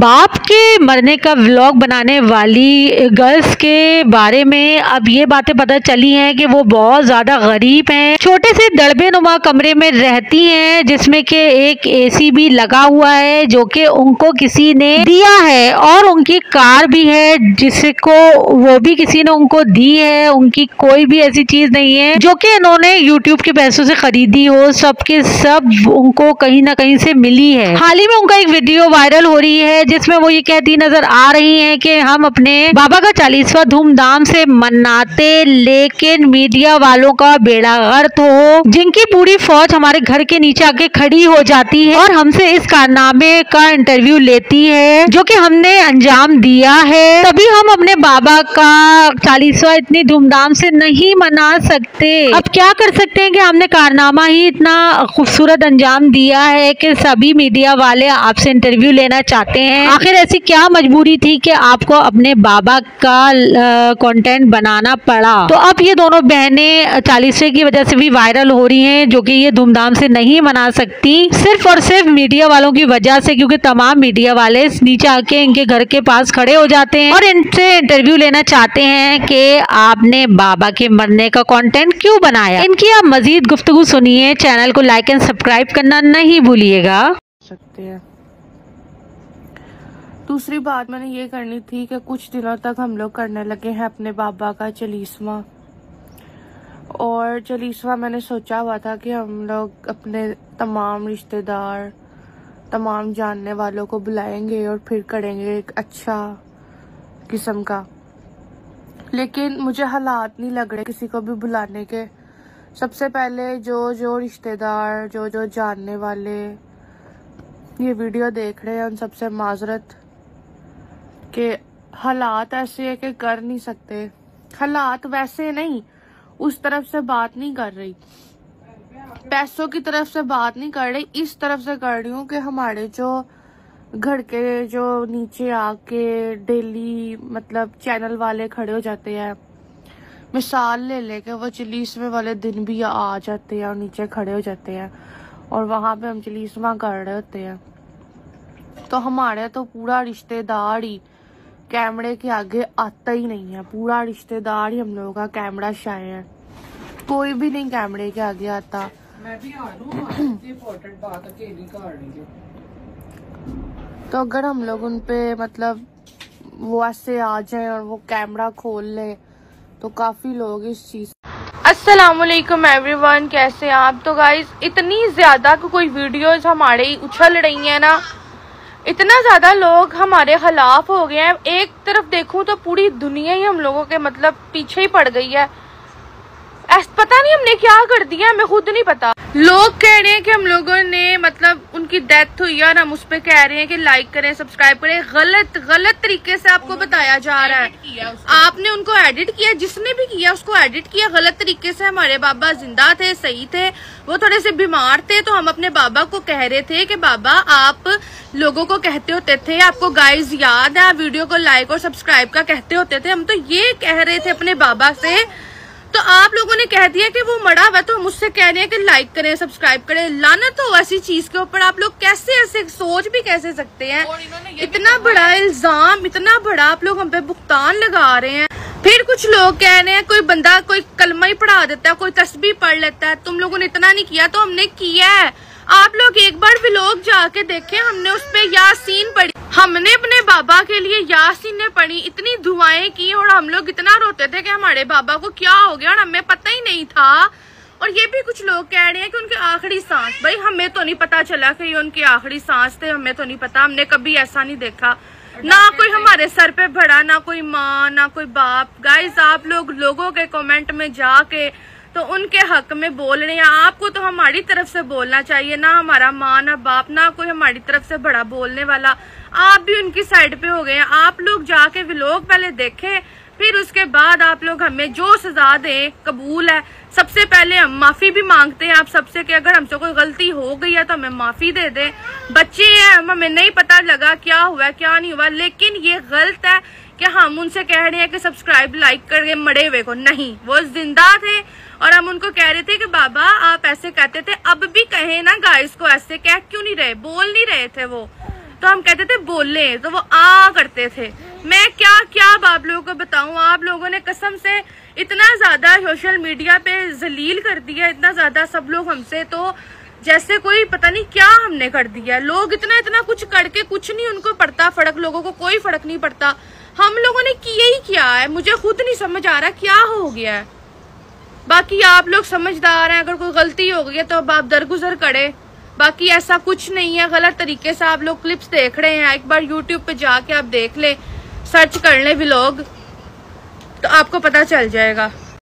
बाप के मरने का व्लॉग बनाने वाली गर्ल्स के बारे में अब ये बातें पता चली हैं कि वो बहुत ज़्यादा गरीब हैं। छोटे से दड़बे नुमा कमरे में रहती हैं जिसमें कि एक एसी भी लगा हुआ है जो कि उनको किसी ने दिया है, और उनकी कार भी है जिसको वो भी किसी ने उनको दी है। उनकी कोई भी ऐसी चीज़ नहीं है जो कि इन्होंने यूट्यूब के पैसों से खरीदी हो, सबके सब उनको कहीं ना कहीं से मिली है। हाल ही में उनका एक वीडियो वायरल हो रही है जिसमें वो ये कहती नजर आ रही हैं कि हम अपने बाबा का 40वां धूमधाम से मनाते, लेकिन मीडिया वालों का बेड़ा गर्क हो, जिनकी पूरी फौज हमारे घर के नीचे आके खड़ी हो जाती है और हमसे इस कारनामे का इंटरव्यू लेती है जो कि हमने अंजाम दिया है। तभी हम अपने बाबा का 40वां इतनी धूमधाम से नहीं मना सकते। अब क्या कर सकते हैं कि हमने कारनामा ही इतना खूबसूरत अंजाम दिया है कि सभी मीडिया वाले आपसे इंटरव्यू लेना चाहते हैं। आखिर ऐसी क्या मजबूरी थी कि आपको अपने बाबा का कंटेंट बनाना पड़ा? तो अब ये दोनों बहनें 40वें की वजह से भी वायरल हो रही हैं, जो कि ये धूमधाम से नहीं मना सकती सिर्फ और सिर्फ मीडिया वालों की वजह से, क्योंकि तमाम मीडिया वाले नीचे आके इनके घर के पास खड़े हो जाते हैं और इनसे इंटरव्यू लेना चाहते हैं कि आपने बाबा के मरने का कंटेंट क्यों बनाया। इनकी आप मजीद गुफ्तगू सुनिए। चैनल को लाइक एंड सब्सक्राइब करना नहीं भूलिएगा। सकते हैं। दूसरी बात मैंने ये करनी थी कि कुछ दिनों तक हम लोग करने लगे हैं अपने बाबा का 40वां, और 40वां मैंने सोचा हुआ था कि हम लोग अपने तमाम रिश्तेदार, तमाम जानने वालों को बुलाएंगे और फिर करेंगे एक अच्छा किस्म का, लेकिन मुझे हालात नहीं लग रहे किसी को भी बुलाने के। सबसे पहले जो रिश्तेदार, जो जानने वाले ये वीडियो देख रहे हैं उन सबसे माजरत के हालात ऐसे है कि कर नहीं सकते। हालात वैसे नहीं, उस तरफ से बात नहीं कर रही, पैसों की तरफ से बात नहीं कर रही, इस तरफ से कर रही हूँ कि हमारे जो घर के जो नीचे आके डेली मतलब चैनल वाले खड़े हो जाते हैं, मिसाल ले लेके वो 40वें वाले दिन भी आ जाते हैं और नीचे खड़े हो जाते हैं और वहां पे हम 40वां कर रहे होते हैं, तो हमारे तो पूरा रिश्तेदार ही कैमरे के आगे आता ही नहीं है। पूरा रिश्तेदार ही हम लोगों का कैमरा शाय है, कोई भी नहीं कैमरे के आगे आता। मैं भी आ लूं, इम्पोर्टेंट बात अकेली कर रही हूं। तो अगर हम लोग उन पे मतलब वो ऐसे आ जाए और वो कैमरा खोल ले तो काफी लोग इस चीज। अस्सलामुअलैकुम एवरीवन, कैसे हैं आप? तो गाइस इतनी ज्यादा कोई वीडियोस हमारे उछल रही है ना, इतना ज्यादा लोग हमारे खिलाफ हो गए हैं। एक तरफ देखूं तो पूरी दुनिया ही हम लोगों के मतलब पीछे ही पड़ गई है। पता नहीं हमने क्या कर दिया, हमें खुद नहीं पता। लोग कह रहे हैं कि हम लोगों ने मतलब उनकी डेथ हुई है और हम उस पे कह रहे हैं कि लाइक करें, सब्सक्राइब करें। गलत तरीके से आपको बताया जा रहा है। आपने उनको एडिट किया, जिसने भी किया उसको एडिट किया गलत तरीके से। हमारे बाबा जिंदा थे, सही थे, वो थोड़े से बीमार थे, तो हम अपने बाबा को कह रहे थे कि बाबा आप लोगों को कहते होते थे, आपको गाइज याद है, वीडियो को लाइक और सब्सक्राइब का कहते होते थे। हम तो ये कह रहे थे अपने बाबा से, तो आप लोगों ने कह दिया कि वो मरा हुआ, तो हम उससे कह रहे हैं कि लाइक करें, सब्सक्राइब करें। लानत हो ऐसी चीज के ऊपर। आप लोग कैसे ऐसे सोच भी कैसे सकते हैं? इतना बड़ा इल्जाम, इतना बड़ा आप लोग हम पे भुगतान लगा रहे हैं। फिर कुछ लोग कह रहे हैं कोई बंदा कोई कलमा ही पढ़ा देता है, कोई तस्बीह पढ़ लेता है। तुम लोगों ने इतना नहीं किया, तो हमने किया है। आप लोग एक बार व्लॉग जाके देखें, हमने उस पे यासीन पढ़ी, हमने अपने बाबा के लिए यासीन ने पढ़ी, इतनी दुआएं की, और हम लोग इतना रोते थे कि हमारे बाबा को क्या हो गया और हमें पता ही नहीं था। और ये भी कुछ लोग कह रहे हैं कि उनके आखिरी सांस, भाई हमें तो नहीं पता चला कि ये उनके आखिरी सांस थे, हमें तो नहीं पता, हमने कभी ऐसा नहीं देखा। ना कोई हमारे सर पे भरा, ना कोई माँ, ना कोई बाप। गाइस आप लोगों के कमेंट में जाके तो उनके हक में बोल रहे हैं। आपको तो हमारी तरफ से बोलना चाहिए, ना हमारा माँ ना बाप, ना कोई हमारी तरफ से बड़ा बोलने वाला। आप भी उनकी साइड पे हो गए हैं। आप लोग जाके व्लॉग पहले देखें, फिर उसके बाद आप लोग हमें जो सजा दें कबूल है। सबसे पहले हम माफी भी मांगते हैं आप सबसे कि अगर हमसे कोई गलती हो गई है तो हमें माफी दे दें। बच्चे हैं, हमें नहीं पता लगा क्या हुआ क्या नहीं हुआ, लेकिन ये गलत है कि हम उनसे कह रहे हैं कि सब्सक्राइब लाइक करके मरे हुए को। नहीं, वो जिंदा थे और हम उनको कह रहे थे कि बाबा आप ऐसे कहते थे, अब भी कहे ना गाइस को, ऐसे कह क्यों नहीं रहे, बोल नहीं रहे थे वो। तो हम कहते थे बोले, तो वो आ करते थे। मैं क्या क्या आप लोगों को बताऊं, आप लोगों ने कसम से इतना ज्यादा सोशल मीडिया पे जलील कर दिया, इतना ज्यादा सब लोग हमसे, तो जैसे कोई पता नहीं क्या हमने कर दिया। लोग इतना इतना कुछ करके कुछ नहीं उनको पड़ता फर्क, लोगों को कोई फर्क नहीं पड़ता। हम लोगों ने किया ही क्या है, मुझे खुद नहीं समझ आ रहा क्या हो गया है। बाकी आप लोग समझदार हैं, अगर कोई गलती हो गई है तो अब आप दरगुजर करें। बाकी ऐसा कुछ नहीं है, गलत तरीके से आप लोग क्लिप्स देख रहे हैं। एक बार यूट्यूब पे जाके आप देख ले, सर्च कर ले व्लॉग, तो आपको पता चल जाएगा।